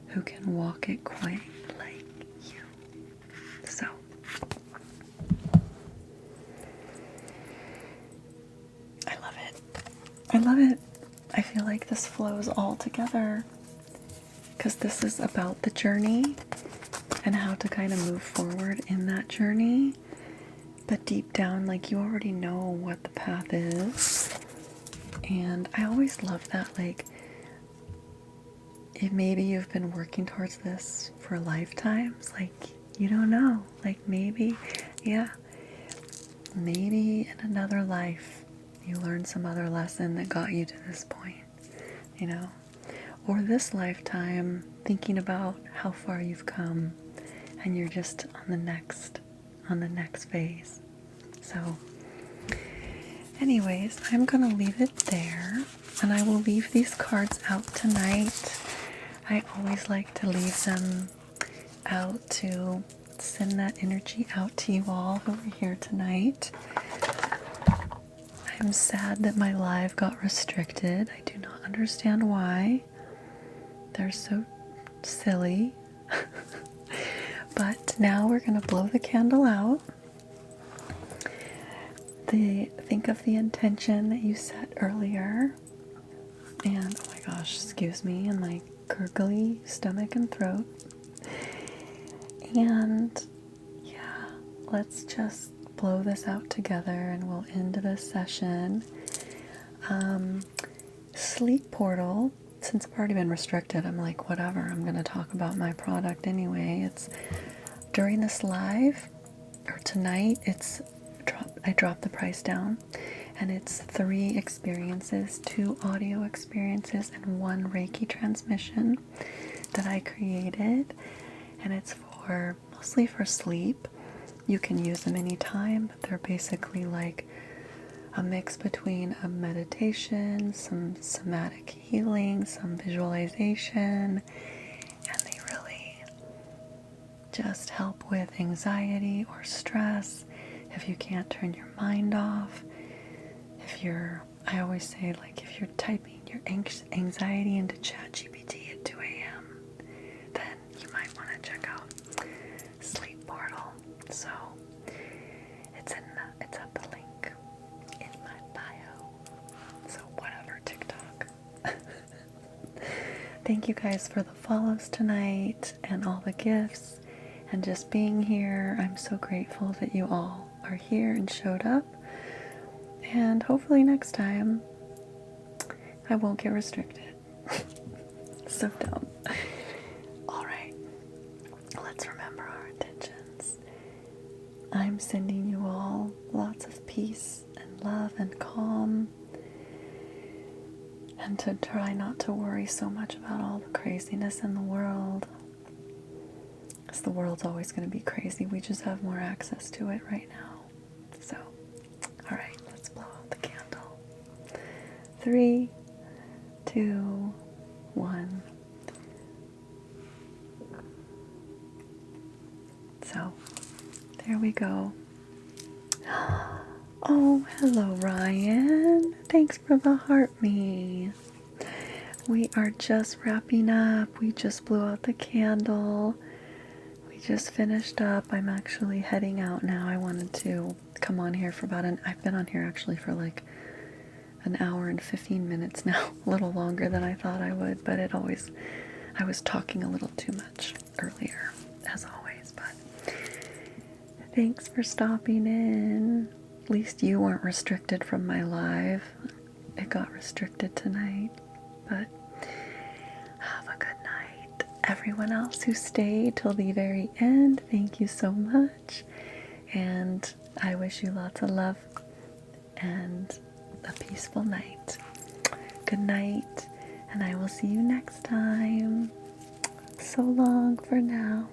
who can walk it quite like you. So, I love it. I love it. I feel like this flows all together because this is about the journey and how to kind of move forward in that journey. But deep down, like, you already know what the path is. And I always love that, like, if maybe you've been working towards this for lifetimes, like, you don't know, like, maybe in another life you learned some other lesson that got you to this point, or this lifetime thinking about how far you've come and you're just on the next phase. So anyways, I'm gonna leave it there, and I will leave these cards out tonight. I always like to leave them out to send that energy out to you all who are here tonight. I'm sad that my live got restricted. I do not understand why. They're so silly. But now we're going to blow the candle out. Think of the intention that you set earlier. And, oh my gosh, excuse me, and my gurgly stomach and throat. And, yeah, let's just blow this out together and we'll end this session. Sleep portal. Since I've already been restricted, I'm like, whatever, I'm going to talk about my product anyway. It's during this live, or tonight, it's I dropped the price down, and it's 3 experiences, 2 audio experiences and 1 Reiki transmission that I created, and it's mostly for sleep. You can use them anytime, but they're basically like a mix between a meditation, some somatic healing, some visualization, and they really just help with anxiety or stress. If you can't turn your mind off, I always say, like, if you're typing your anxiety into ChatGPT at 2 a.m., then you might want to check out Sleep Portal. So it's at the link in my bio. So whatever, TikTok. Thank you guys for the follows tonight and all the gifts and just being here. I'm so grateful that you all are here and showed up. And hopefully next time I won't get restricted. So dumb. Alright, let's remember our intentions. I'm sending you all lots of peace and love and calm, and to try not to worry so much about all the craziness in the world, because the world's always going to be crazy. We just have more access to it right now. So, alright, let's blow out the candle. 3, 2, 1. So, there we go. Oh, hello, Ryan. Thanks for the heart me. We are just wrapping up. We just blew out the candle. We just finished up. I'm actually heading out now. I wanted to come on here for I've been on here actually for like an hour and 15 minutes now. A little longer than I thought I would, but I was talking a little too much earlier, as always, but thanks for stopping in. At least you weren't restricted from my live. It got restricted tonight, but have a good night. Everyone else who stayed till the very end, thank you so much. And I wish you lots of love and a peaceful night. Good night, and I will see you next time. So long for now.